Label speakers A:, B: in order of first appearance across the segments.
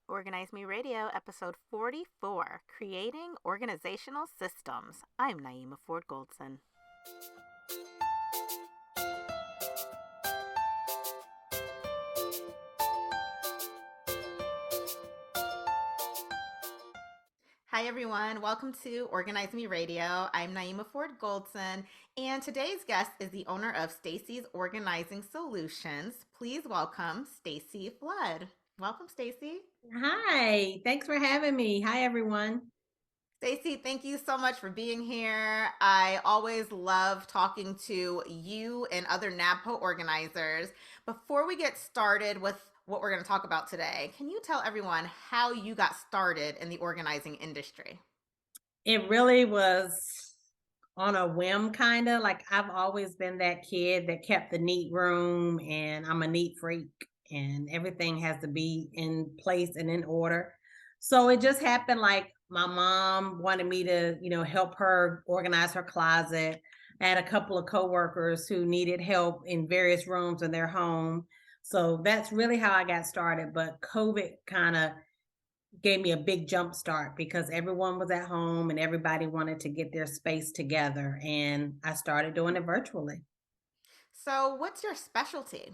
A: Organize Me Radio, episode 44, Creating Organizational Systems. I'm Naeemah Ford Goldson. Hi, everyone. Welcome to Organize Me Radio. I'm Naeemah Ford Goldson, and today's guest is the owner of Stacey's Organizing Solutions. Please welcome Stacey Flood. Welcome, Stacey.
B: Hi, thanks for having me. Hi, everyone.
A: Stacey, thank you so much for being here. I always love talking to you and other NABPO organizers. Before we get started with what we're going to talk about today, can you tell everyone how you got started in the organizing industry?
B: It really was on a whim, kind of like I've always been that kid that kept the neat room, and I'm a neat freak, and everything has to be in place and in order. So it just happened like my mom wanted me to, help her organize her closet. I had a couple of coworkers who needed help in various rooms in their home. So that's really how I got started. But COVID kind of gave me a big jump start because everyone was at home and everybody wanted to get their space together. And I started doing it virtually.
A: So, what's your specialty?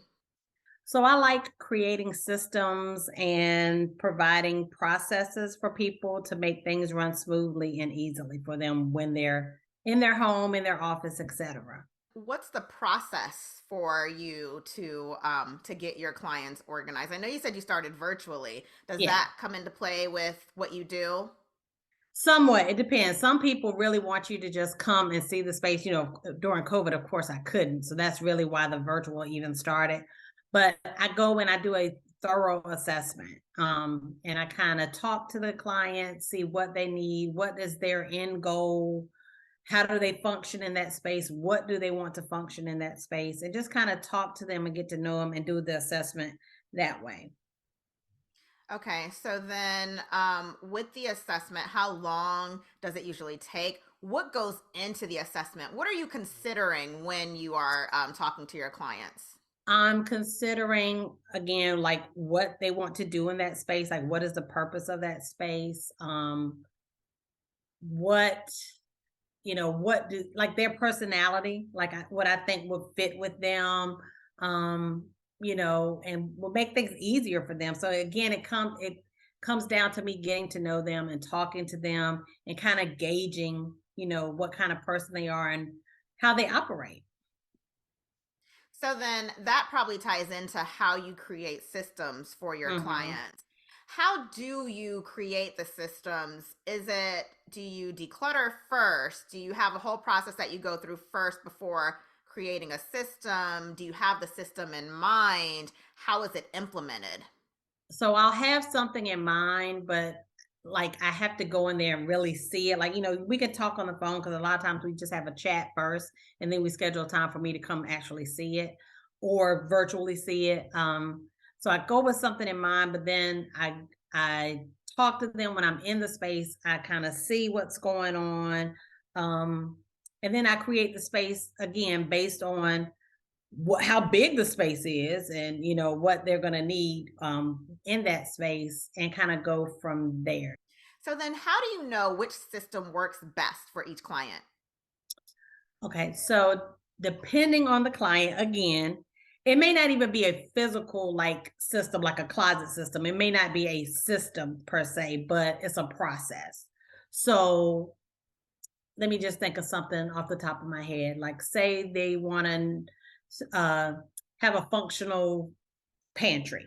B: So I like creating systems and providing processes for people to make things run smoothly and easily for them when they're in their home, in their office, etc.
A: What's the process for you to get your clients organized? I know you said you started virtually. Does
B: Yeah.
A: that come into play with what you do?
B: Somewhat. It depends. Some people really want you to just come and see the space. During COVID, of course, I couldn't. So that's really why the virtual even started. But I go and I do a thorough assessment. And I kind of talk to the client, see what they need, what is their end goal, how do they function in that space, what do they want to function in that space, and just kind of talk to them and get to know them and do the assessment that way.
A: Okay, so then with the assessment, how long does it usually take? What goes into the assessment? What are you considering when you are talking to your clients?
B: I'm considering again, like what they want to do in that space, like what is the purpose of that space? What what do like their personality, like what I think would fit with them, um, and will make things easier for them. So again, it comes down to me getting to know them and talking to them and kind of gauging, what kind of person they are and how they operate.
A: So then that probably ties into how you create systems for your
B: Hmm.
A: clients. How do you create the systems? Do you declutter first? Do you have a whole process that you go through first before creating a system? Do you have the system in mind? How is it implemented?
B: So I'll have something in mind, but like I have to go in there and really see it. Like, we can talk on the phone because a lot of times we just have a chat first and then we schedule time for me to come actually see it or virtually see it. So I go with something in mind, but then I talk to them when I'm in the space. I kind of see what's going on. Um, and then I create the space again based on how big the space is and what they're going to need in that space and kind of go from there.
A: So then how do you know which system works best for each client?
B: Okay, so depending on the client, again, it may not even be a physical like system, like a closet system. It may not be a system per se, but it's a process. So let me just think of something off the top of my head. Like, say they want to have a functional pantry.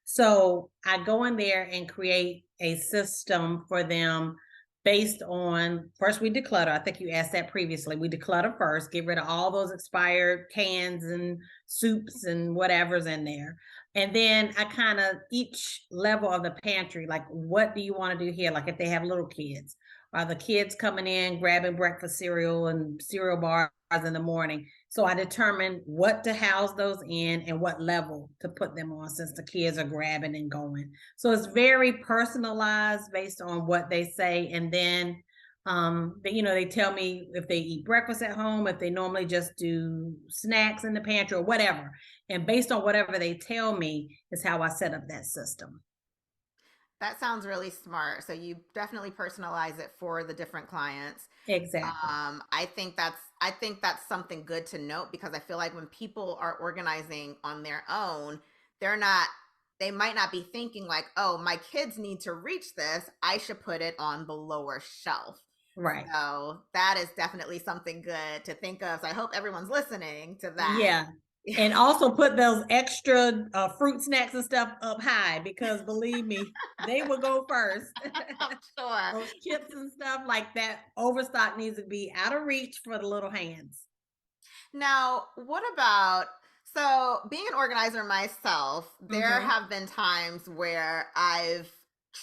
B: So I go in there and create a system for them based on, first we declutter. I think you asked that previously. We declutter first, get rid of all those expired cans and soups and whatever's in there. And then I kind of each level of the pantry, like what do you want to do here? Like if they have little kids, are the kids coming in grabbing breakfast cereal and cereal bars in the morning? So I determine what to house those in and what level to put them on since the kids are grabbing and going. So it's very personalized based on what they say. And then they tell me if they eat breakfast at home, if they normally just do snacks in the pantry or whatever. And based on whatever they tell me is how I set up that system.
A: That sounds really smart. So you definitely personalize it for the different clients.
B: Exactly.
A: I think that's something good to note because I feel like when people are organizing on their own, they're not they might not be thinking like, "Oh, my kids need to reach this. I should put it on the lower shelf."
B: Right.
A: So, that is definitely something good to think of. So I hope everyone's listening to that.
B: Yeah. And also put those extra fruit snacks and stuff up high because believe me, they will go first.
A: I'm sure.
B: Those chips and stuff like that overstock needs to be out of reach for the little hands.
A: Now, what about so being an organizer myself, there
B: Hmm.
A: have been times where I've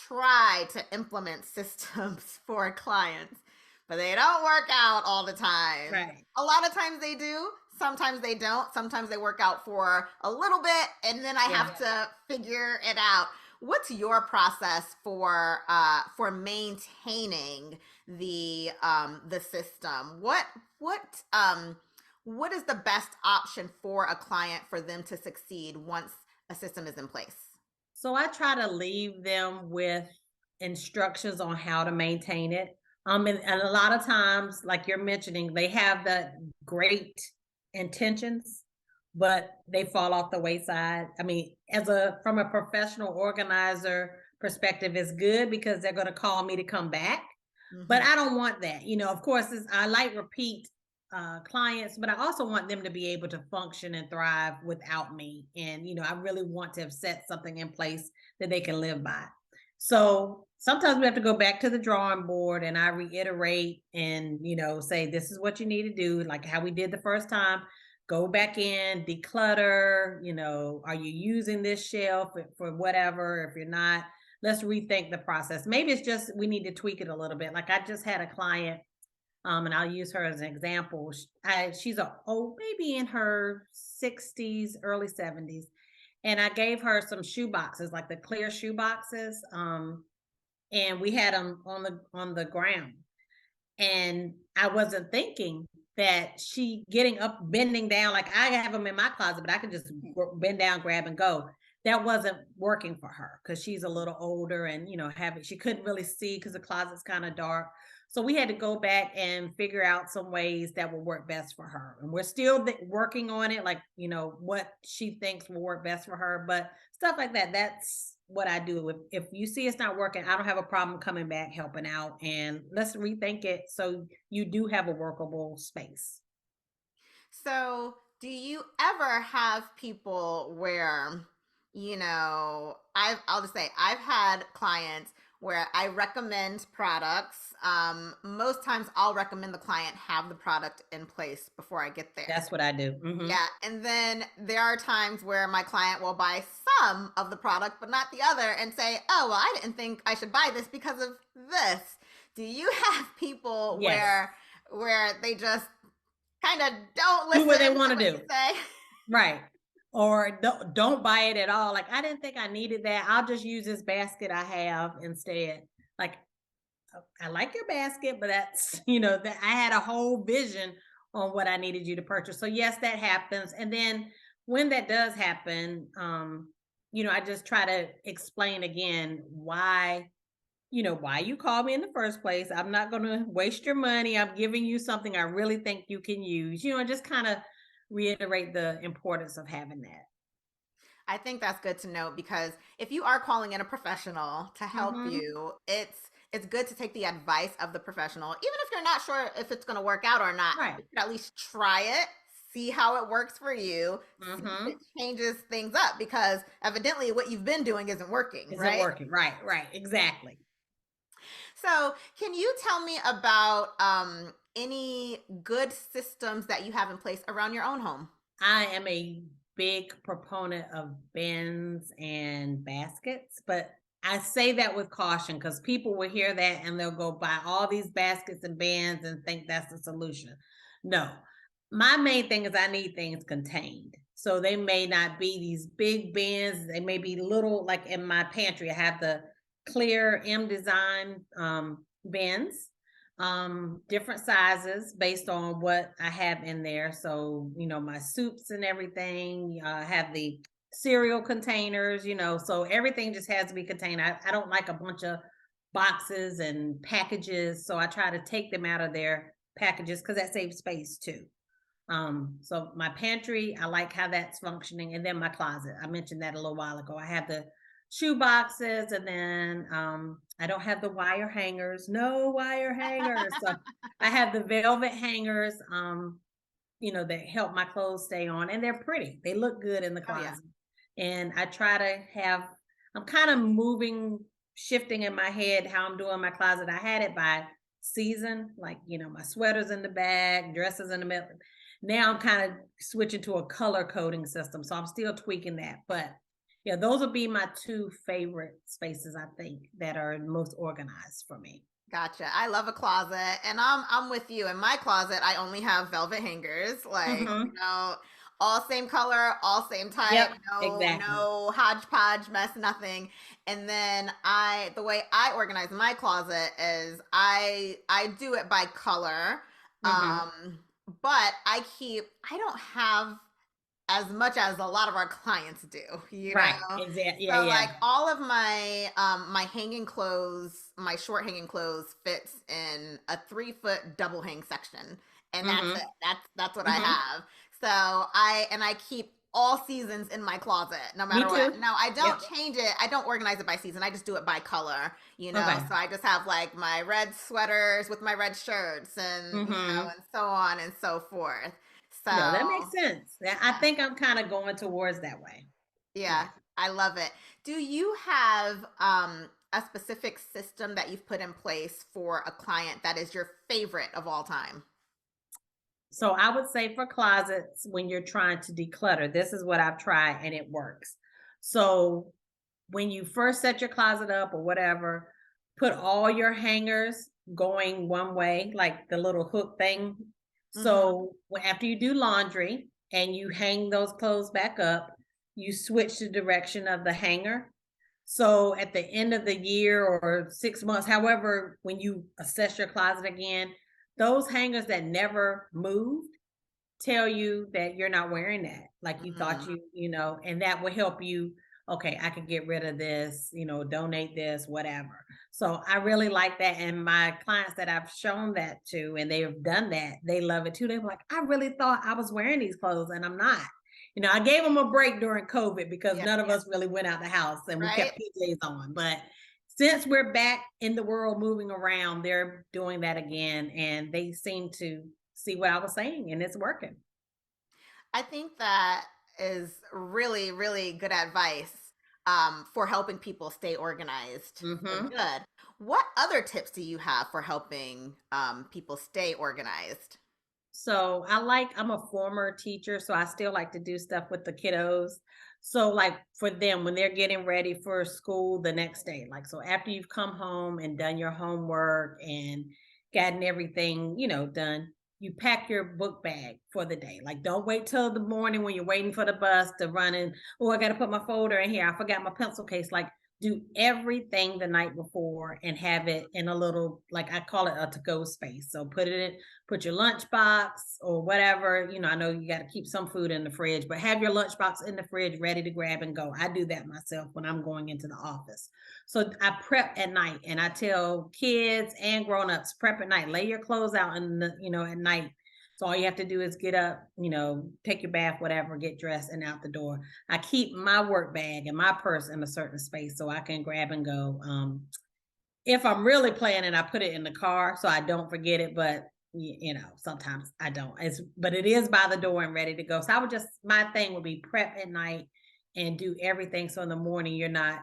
A: tried to implement systems for clients, but they don't work out all the time.
B: Right.
A: A lot of times they do, sometimes they don't. Sometimes they work out for a little bit and then I
B: Yeah.
A: have to figure it out. What's your process for maintaining the system? What is the best option for a client for them to succeed once a system is in place?
B: So I try to leave them with instructions on how to maintain it. And a lot of times, like you're mentioning, they have the great intentions, but they fall off the wayside. I mean, as a from a professional organizer perspective, it's good because they're going to call me to come back. But
A: Hmm.
B: I don't want that. Of course, I like repeat clients, but I also want them to be able to function and thrive without me. And, I really want to have set something in place that they can live by. So sometimes we have to go back to the drawing board and I reiterate and, say, this is what you need to do, like how we did the first time. Go back in, declutter, are you using this shelf for whatever? If you're not, let's rethink the process. Maybe it's just we need to tweak it a little bit. Like I just had a client, and I'll use her as an example. She's a old, maybe in her 60s, early 70s, and I gave her some shoe boxes, like the clear shoe boxes, and we had them on the ground. And I wasn't thinking that she getting up, bending down, like I have them in my closet, but I can just bend down, grab and go. That wasn't working for her because she's a little older and, she couldn't really see because the closet's kind of dark. So we had to go back and figure out some ways that will work best for her. And we're still working on it, like, what she thinks will work best for her. But stuff like that, that's what I do. If you see it's not working, I don't have a problem coming back, helping out, and let's rethink it so you do have a workable space.
A: So, do you ever have people where, I'll just say I've had clients where I recommend products. Most times I'll recommend the client have the product in place before I get there.
B: That's what I do. Hmm.
A: Yeah, and then there are times where my client will buy some of the product but not the other and say, "Oh, well, I didn't think I should buy this because of this." Do you have people
B: Yes.
A: where they just kind of don't
B: Do what they
A: listen to
B: want to
A: what you
B: do.
A: say?
B: Right. Or don't buy it at all. Like I didn't think I needed that. I'll just use this basket I have instead. Like I like your basket, but that's, that I had a whole vision on what I needed you to purchase. So yes, that happens. And then when that does happen, I just try to explain again why you called me in the first place. I'm not going to waste your money. I'm giving you something I really think you can use, and just kind of reiterate the importance of having that.
A: I think that's good to know because if you are calling in a professional to help
B: Hmm.
A: you, it's good to take the advice of the professional, even if you're not sure if it's going to work out or not.
B: Right.
A: You should at least try it, see how it works for you, see if it
B: Hmm.
A: changes things up because evidently what you've been doing isn't working,
B: Isn't
A: right?
B: working. Right. Right. Exactly.
A: So, can you tell me about any good systems that you have in place around your own home?
B: I am a big proponent of bins and baskets, but I say that with caution because people will hear that and they'll go buy all these baskets and bins and think that's the solution. No, my main thing is I need things contained. So they may not be these big bins, they may be little, like in my pantry, I have the clear M design bins, different sizes based on what I have in there. So, my soups and everything, I have the cereal containers, so everything just has to be contained. I don't like a bunch of boxes and packages, so I try to take them out of their packages because that saves space too. So my pantry, I like how that's functioning, and then my closet. I mentioned that a little while ago. I have the shoe boxes, and then I don't have the wire hangers. No wire hangers. So I have the velvet hangers. That help my clothes stay on, and they're pretty. They look good in the
A: Oh yeah.
B: closet. And I try to have, I'm kind of shifting in my head how I'm doing my closet. I had it by season, like, my sweaters in the back, dresses in the middle. Now I'm kind of switching to a color coding system. So I'm still tweaking that. But yeah, those would be my two favorite spaces, I think, that are most organized for me.
A: Gotcha. I love a closet, and I'm with you. In my closet, I only have velvet hangers, like,
B: Hmm.
A: all same color, all same type,
B: Yep, exactly.
A: no hodgepodge mess, nothing. And then the way I organize my closet is I do it by color.
B: Hmm.
A: Um, but I don't have as much as a lot of our clients do, you know.
B: Right. Exactly. Yeah,
A: So
B: yeah.
A: like all of my hanging clothes, my short hanging clothes fits in a 3 foot double hang section. And that's it.
B: Hmm.
A: That's what I
B: Hmm.
A: have. So I keep all seasons in my closet, no
B: Me
A: matter what.
B: too.
A: No, I don't
B: Yep.
A: change it. I don't organize it by season. I just do it by color, you know.
B: Okay.
A: So I just have like my red sweaters with my red shirts and
B: Hmm.
A: and so on and so forth. So
B: No, that makes sense. I
A: yeah.
B: think I'm kind of going towards that way.
A: Yeah,
B: Yeah.
A: I love it. Do you have a specific system that you've put in place for a client that is your favorite of all time?
B: So I would say for closets, when you're trying to declutter, this is what I've tried and it works. So when you first set your closet up or whatever, put all your hangers going one way, like the little hook thing.
A: Mm-hmm.
B: So after you do laundry and you hang those clothes back up, you switch the direction of the hanger. So at the end of the year or 6 months, however, when you assess your closet again, those hangers that never moved tell you that you're not wearing that like you thought
A: Mm,
B: and that will help you. Okay, I can get rid of this, donate this, whatever. So I really like that, and my clients that I've shown that to and they have done that, they love it too. They're like, I really thought I was wearing these clothes and I'm not. I gave them a break during COVID because
A: yeah,
B: none of us really went out the house and we
A: right.
B: kept PJs on, but since we're back in the world moving around, they're doing that again and they seem to see what I was saying and it's working.
A: I think that is really, really good advice for helping people stay organized. So
B: Mhm.
A: good. What other tips do you have for helping people stay organized?
B: So I'm a former teacher, so I still like to do stuff with the kiddos. So like for them when they're getting ready for school the next day, like so after you've come home and done your homework and gotten everything, done, you pack your book bag for the day. Like don't wait till the morning when you're waiting for the bus to run in. Oh, I got to put my folder in here. I forgot my pencil case. Like do everything the night before and have it in a little, like I call it a to-go space. So put your lunchbox or whatever. I know you got to keep some food in the fridge, but have your lunchbox in the fridge ready to grab and go. I do that myself when I'm going into the office. So I prep at night and I tell kids and grown-ups, prep at night, lay your clothes out at night. So all you have to do is get up, take your bath, whatever, get dressed and out the door. I keep my work bag and my purse in a certain space so I can grab and go. If I'm really planning, I put it in the car so I don't forget it. But sometimes I don't. But it is by the door and ready to go. So my thing would be prep at night and do everything so in the morning you're not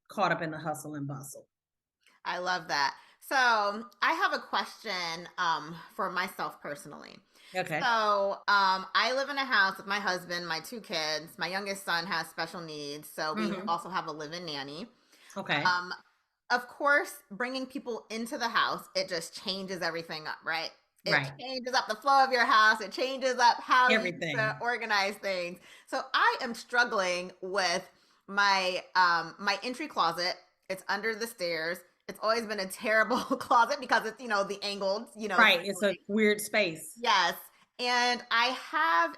B: caught up in the hustle and bustle.
A: I love that. So I have a question for myself personally.
B: Okay.
A: I live in a house with my husband, my 2 kids. My youngest son has special needs, so we
B: Hmm.
A: also have a live-in nanny.
B: Okay.
A: Um, of course, bringing people into the house, it just changes everything up, right? It
B: Right.
A: changes up the flow of your house. It changes up how you need to
B: Everything.
A: organize things. So I am struggling with my entry closet. It's under the stairs. It's always been a terrible closet because it's the angled
B: Right. It's a
A: ceiling.
B: weird space.
A: Yes. And I have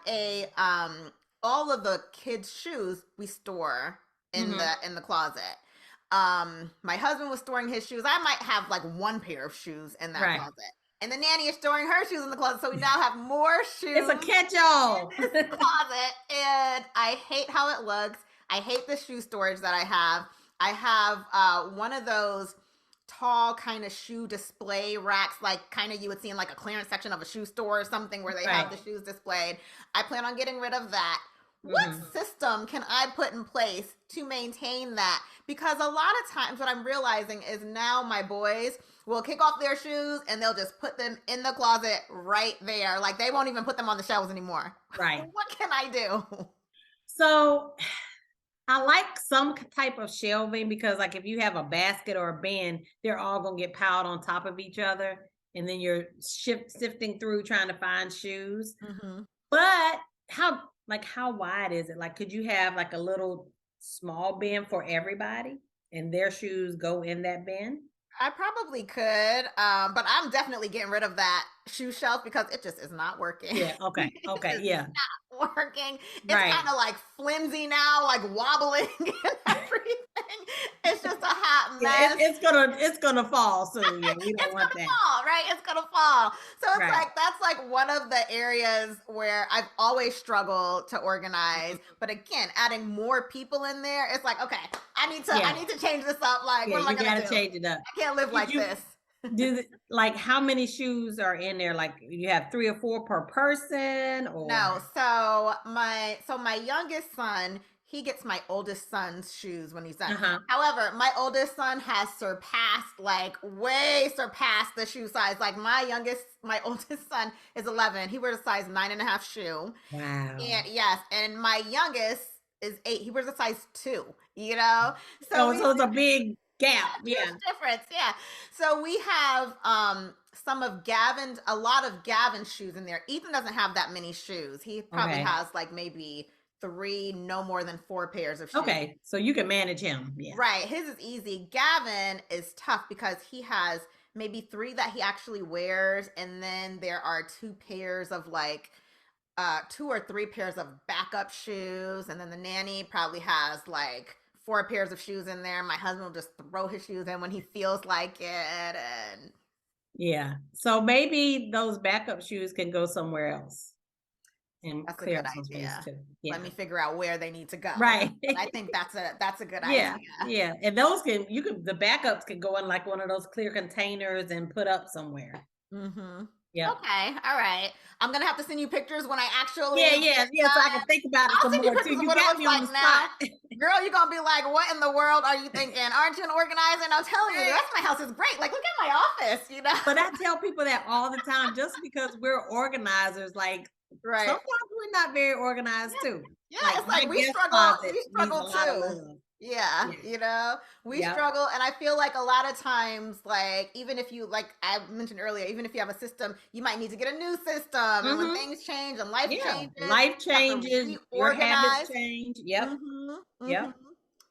A: all of the kids' shoes we store
B: Hmm.
A: in the closet. My husband was storing his shoes. I might have like one pair of shoes in that
B: Right.
A: closet. And the nanny is storing her shoes in the closet. So we now have more
B: It's a
A: shoes in
B: catch-all.
A: this closet. And I hate how it looks. I hate the shoe storage that I have. I have one of those tall kind of shoe display racks, like kind of you would see in like a clearance section of a shoe store or something where they have
B: Right.
A: the shoes displayed. I plan on getting rid of that. What
B: Hmm.
A: system can I put in place to maintain that? Because a lot of times what I'm realizing is now my boys will kick off their shoes and they'll just put them in the closet right there. Like they won't even put them on the shelves anymore.
B: Right.
A: What can I do?
B: So I like some type of shelving because, like, if you have a basket or a bin, they're all gonna get piled on top of each other, and then you're sifting through trying to find shoes.
A: Mm-hmm.
B: But how wide is it? Like, could you have like a little small bin for everybody, and their shoes go in that bin?
A: I probably could, but I'm definitely getting rid of that shoe shelf because it just is not working.
B: Yeah. Okay.
A: It
B: Okay.
A: is
B: Yeah.
A: not working. It's
B: Right.
A: kind of like flimsy now, like wobbling and everything. It's just a hot
B: Yeah.
A: mess.
B: It's gonna fall soon. Yeah. We don't
A: It's
B: want
A: gonna
B: that.
A: fall, right? It's gonna fall. So it's
B: Right.
A: like that's like one of the areas where I've always struggled to organize.
B: Mhm.
A: But again, adding more people in there, it's like, okay, I
B: Yeah.
A: need to change this up. Like,
B: Yeah.
A: what am I
B: You
A: gonna
B: got
A: do?
B: to change it up.
A: I can't live
B: Did
A: like
B: you
A: this.
B: like how many shoes are in there? Like you have 3 or 4 per person,
A: No,
B: or
A: so my youngest son, he gets my oldest son's shoes when he's done.
B: uh-huh.
A: However, my oldest son has surpassed, like way surpassed the shoe size. Like my oldest son is 11. He wears a size 9.5 shoe.
B: Wow.
A: And yes, and my youngest is 8. He wears a size 2, you know? So
B: Oh,
A: we
B: so it's a big gap.
A: huge
B: Yeah.
A: difference. Yeah. So we have a lot of Gavin's shoes in there. Ethan doesn't have that many shoes. He probably
B: Okay.
A: has like maybe 3, no more than 4 pairs of shoes.
B: Okay. So you can manage him. Yeah.
A: Right. His is easy. Gavin is tough because he has maybe 3 that he actually wears, and then there are 2 pairs of like 2 or 3 pairs of backup shoes, and then the nanny probably has like 4 pairs of shoes in there. My husband will just throw his shoes in when he feels like it, and
B: Yeah. So maybe those backup shoes can go somewhere else and
A: that's a
B: clear
A: good
B: up some space
A: idea.
B: too.
A: Let
B: Yeah.
A: me figure out where they need to go.
B: Right.
A: But I think that's a good
B: Yeah.
A: idea.
B: Yeah. And those the backups can go in like one of those clear containers and put up somewhere.
A: Mm-hmm.
B: Yep.
A: Okay, all right. I'm gonna have to send you pictures when I actually
B: Yeah,
A: get
B: yeah, yeah. So I can
A: done.
B: think about it
A: I'll
B: some
A: send you
B: more too.
A: pictures of
B: You
A: what it
B: got
A: looks
B: me on
A: like
B: the
A: now.
B: spot.
A: Girl, you're gonna be like, what in the world are you thinking? Aren't you an organizer? And I'm telling you, the
B: Right.
A: rest of my house is great. Like, look at my office, you know?
B: But I tell people that all the time, just because we're organizers, like
A: Right.
B: sometimes we're not very organized
A: Yeah,
B: too.
A: yeah,
B: Like
A: it's
B: my
A: like
B: guest
A: we
B: closet needs a
A: struggle
B: lot of
A: too.
B: love.
A: Yeah,
B: Yeah.
A: you know, we
B: Yep.
A: struggle. And I feel like a lot of times, like, even if you, like I mentioned earlier, even if you have a system, you might need to get a new system. And when
B: Hmm.
A: things change and life
B: Yeah.
A: changes,
B: Life
A: you have to
B: changes, your habits
A: reorganize.
B: change. Yep.
A: Mm-hmm. Mm-hmm.
B: Yep.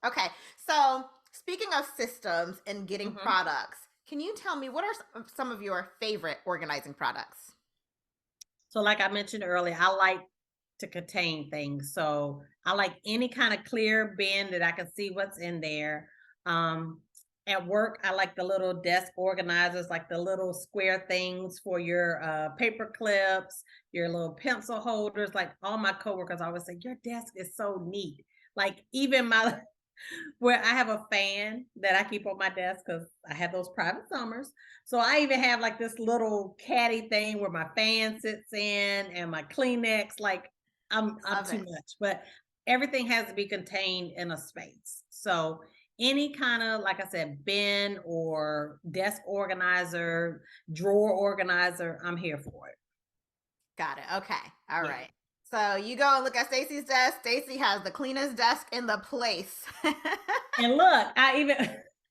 A: Okay. So, speaking of systems and getting
B: Hmm.
A: products, can you tell me what are some of your favorite organizing products?
B: So, like I mentioned earlier, I like to contain things. So, I like any kind of clear bin that I can see what's in there. Um, at work, I like the little desk organizers, like the little square things for your paper clips, your little pencil holders. Like all my coworkers always say, your desk is so neat. Like even my where I have a fan that I keep on my desk because I have those private summers. So I even have like this little caddy thing where my fan sits in and my Kleenex. Like I'm
A: Love
B: too
A: it.
B: much, but everything has to be contained in a space. So any kind of, like I said, bin or desk organizer, drawer organizer, I'm here for it.
A: Got it. Okay. All
B: Yeah.
A: right. So you go and look at Stacy's desk. Stacy has the cleanest desk in the place.
B: And look, I even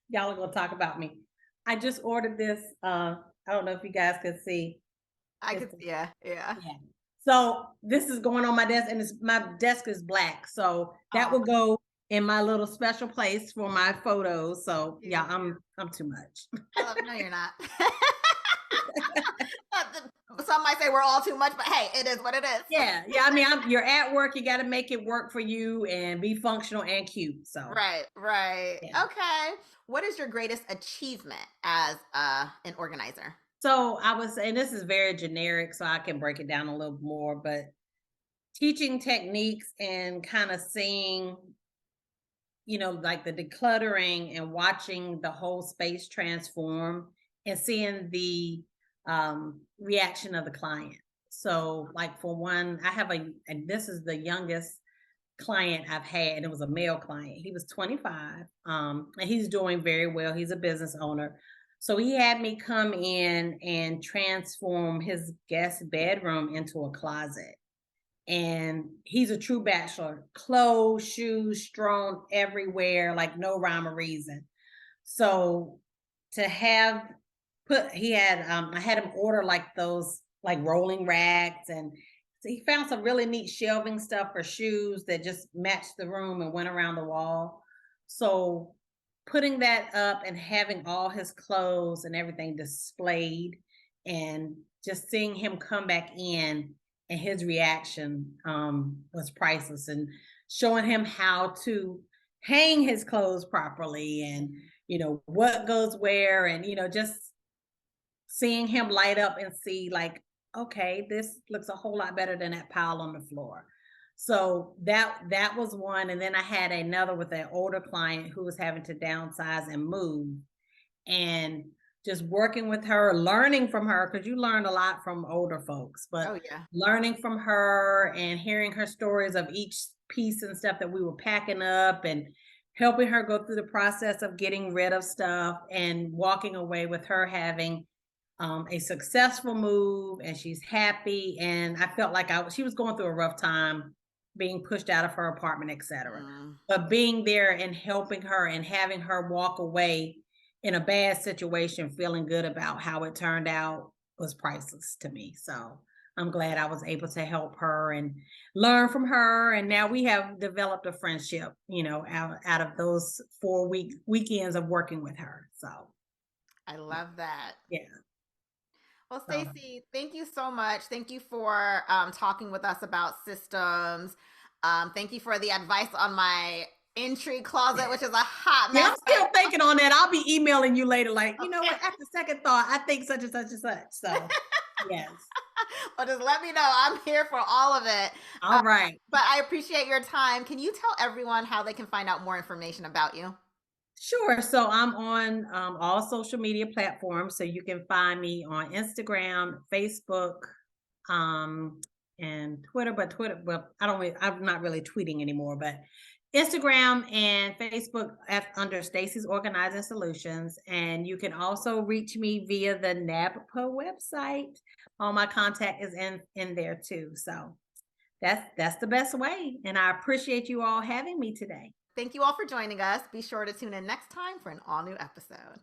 B: y'all are gonna talk about me. I just ordered this. I don't know if you guys can see.
A: I
B: It's
A: could, yeah, yeah.
B: yeah. So this is going on my desk, and my desk is black. So that
A: Oh,
B: will go in my little special place for my photos. So yeah,
A: cute.
B: I'm too much.
A: I love. No, you're not. Some might say we're all too much, but hey, it is what it is.
B: Yeah, yeah. I mean, you're at work. You got to make it work for you and be functional and cute. So,
A: Right, right.
B: yeah.
A: Okay. What is your greatest achievement as an organizer?
B: So I was, and this is very generic, so I can break it down a little more. But teaching techniques and kind of seeing, like the decluttering and watching the whole space transform and seeing the reaction of the client. So, like for one, I have and this is the youngest client I've had, and it was a male client. He was 25, and he's doing very well. He's a business owner. So he had me come in and transform his guest bedroom into a closet. And he's a true bachelor. Clothes, shoes strewn everywhere, like no rhyme or reason. So to have he had I had him order like those like rolling racks, and so he found some really neat shelving stuff for shoes that just matched the room and went around the wall. So putting that up and having all his clothes and everything displayed, and just seeing him come back in and his reaction was priceless, and showing him how to hang his clothes properly, and what goes where, and just seeing him light up and see like, okay, this looks a whole lot better than that pile on the floor. So that was one. And then I had another with an older client who was having to downsize and move, and just working with her, learning from her, because you learn a lot from older folks, but
A: Oh yeah.
B: learning from her and hearing her stories of each piece and stuff that we were packing up, and helping her go through the process of getting rid of stuff, and walking away with her having a successful move, and she's happy. And I felt like she was going through a rough time being pushed out of her apartment, etc.
A: Mm.
B: But being there and helping her and having her walk away in a bad situation, feeling good about how it turned out, was priceless to me. So I'm glad I was able to help her and learn from her. And now we have developed a friendship, out of those 4 weekends of working with her. So
A: I love that.
B: yeah.
A: Well,
B: So
A: Stacey, thank you so much. Thank you for talking with us about systems. Thank you for the advice on my entry closet, which is a hot
B: yeah,
A: mess.
B: I'm still thinking on that. I'll be emailing you later, like, you know
A: Okay.
B: what, after second thought, I think such and such and such. So yes.
A: Well, just let me know. I'm here for all of it.
B: All right.
A: But I appreciate your time. Can you tell everyone how they can find out more information about you?
B: Sure. So I'm on all social media platforms. So you can find me on Instagram, Facebook, um, and Twitter. But Twitter, well, I'm not really tweeting anymore, but Instagram and Facebook under Stacey's Organizing Solutions. And you can also reach me via the NABPA website. All my contact is in there too. So that's the best way. And I appreciate you all having me today.
A: Thank you all for joining us. Be sure to tune in next time for an all new episode.